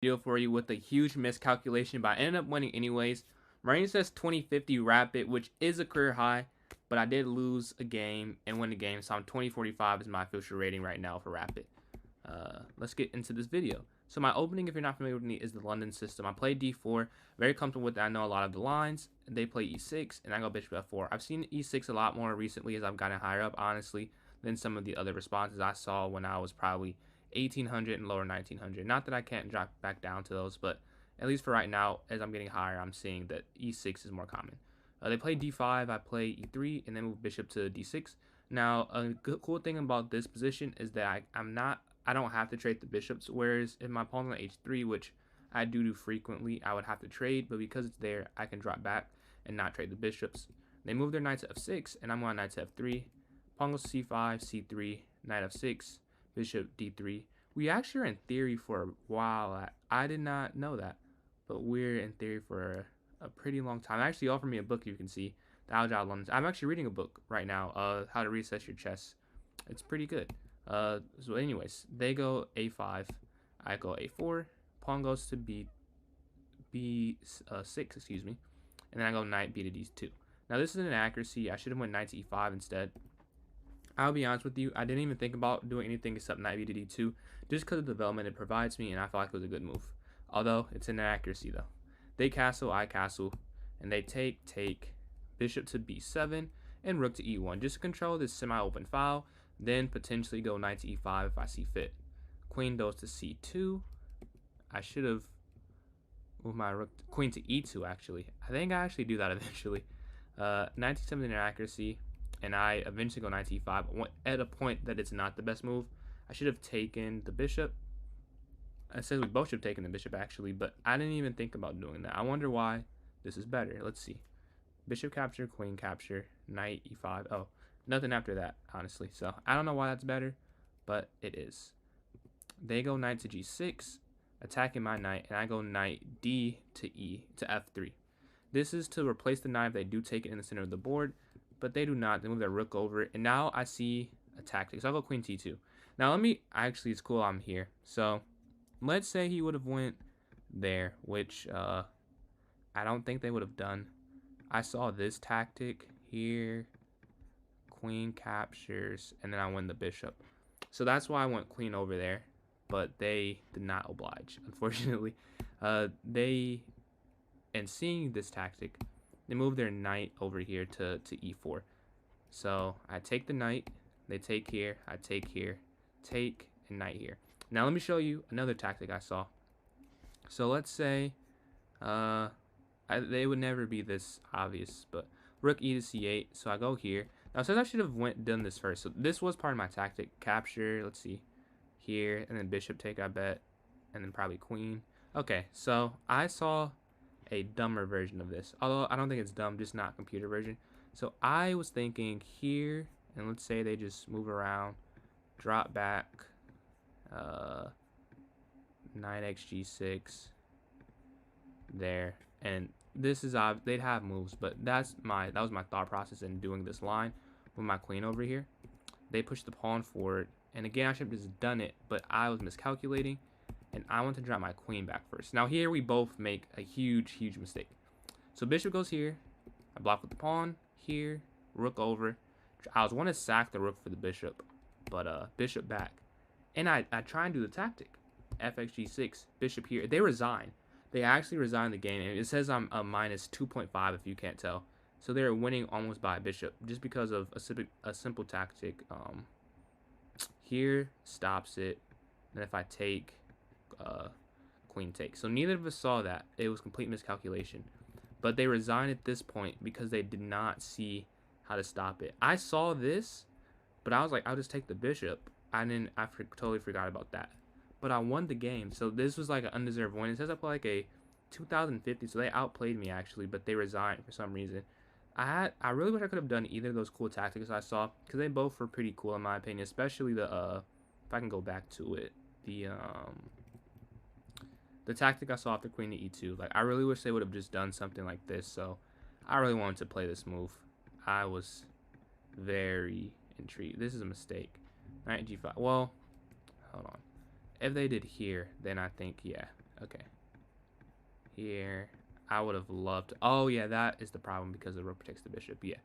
Deal for you with a huge miscalculation, but I ended up winning anyways. Marine says 2050 rapid, which is a career high, but I did lose a game and win the game, so I'm 2045 is my official rating right now for rapid. Let's get into this video. So my opening, if you're not familiar with me, is the London system. I play d4, very comfortable with that. I know a lot of the lines. They play e6, and I go bishop f4. I've seen e6 a lot more recently as I've gotten higher up, honestly, than some of the other responses I saw when I was probably 1800 and lower 1900. Not that I can't drop back down to those, but at least for right now, as I'm getting higher, I'm seeing that e6 is more common. They play d5, I play e3, and then move bishop to d6. Now, a cool thing about this position is that I don't have to trade the bishops, whereas if my pawn's on h3, which I do frequently, I would have to trade, but because it's there, I can drop back and not trade the bishops. They move their knight to f6, and I'm on knight to f3. Pawn goes to c5, c3, knight f6, bishop d3. We actually are in theory for a while. I did not know that, but we're in theory for a pretty long time. They actually offered me a book, you can see, the Algebra London. I'm actually reading a book right now, How to Reassess Your Chess. It's pretty good. So anyways, they go a5, I go a4, pawn goes to b6, excuse me, and then I go knight b to d2. Now this is an inaccuracy. I should have went knight to e5 instead. I'll be honest with you, I didn't even think about doing anything except knight b to d2, just because of the development it provides me, and I felt like it was a good move. Although, it's an inaccuracy though. They castle, I castle, and they take, bishop to b7, and rook to e1, just to control this semi-open file, then potentially go knight to e5 if I see fit. Queen goes to c2. I should have moved my rook to, queen to e2 actually. I think I actually do that eventually. Knight to 7 inaccuracy, and I eventually go knight to e5 at a point that it's not the best move. I should have taken the bishop. It says we both should have taken the bishop actually, but I didn't even think about doing that. I wonder why this is better. Let's see. Bishop capture, queen capture, knight e5. Oh, nothing after that, honestly. So I don't know why that's better, but it is. They go knight to g6, attacking my knight, and I go knight d to e to f3. This is to replace the knight if they do take it in the center of the board, but they do not. They move their rook over it, and now I see a tactic. So I'll go queen t2. Now actually, it's cool I'm here. So let's say he would have went there, which I don't think they would have done. I saw this tactic here, queen captures, and then I win the bishop. So that's why I went queen over there, but they did not oblige, unfortunately. And seeing this tactic, they move their knight over here to e4. So I take the knight, they take here, I take here, take, and knight here. Now let me show you another tactic I saw. So let's say, they would never be this obvious, but rook e to c8, so I go here. Now it says I should have done this first, so this was part of my tactic. Capture, let's see, here, and then bishop take, I bet, and then probably queen. Okay, so I saw a dumber version of this, although I don't think it's dumb, just not computer version. So I was thinking here, and let's say they just move around, drop back, knight x g6 there, and this is they'd have moves, but that was my thought process in doing this line with my queen over here. They push the pawn forward, and again I should have just done it, but I was miscalculating, and I want to drop my queen back first. Now here we both make a huge mistake. So bishop goes here, I block with the pawn here, rook over. I was want to sack the rook for the bishop, but bishop back, and I try and do the tactic, fx g6, bishop here. They resign. They actually resign the game, and it says I'm a minus 2.5 if you can't tell. So they're winning almost by a bishop just because of a simple tactic. Here stops it. Then if I take, queen take. So neither of us saw that. It was complete miscalculation. But they resigned at this point because they did not see how to stop it. I saw this, but I was like, I'll just take the bishop. I totally forgot about that. But I won the game, so this was like an undeserved win. It says I played like a 2050, so they outplayed me actually, but they resigned for some reason. I really wish I could have done either of those cool tactics I saw, because they both were pretty cool in my opinion, especially the if I can go back to it, the tactic I saw after queen to e2. Like, I really wish they would have just done something like this. So I really wanted to play this move. I was very intrigued. This is a mistake. Knight g5. Well, hold on. If they did here, then I think, yeah, Okay. Here. I would have loved... Oh, yeah, that is the problem because the rook protects the bishop. Yeah.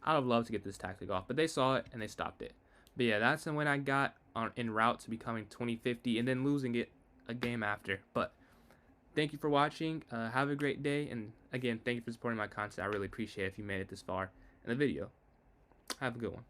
I would have loved to get this tactic off, but they saw it and they stopped it. But yeah, that's when I got en route to becoming 2050 and then losing it a game after. But thank you for watching. Have a great day. And again, thank you for supporting my content. I really appreciate it if you made it this far in the video. Have a good one.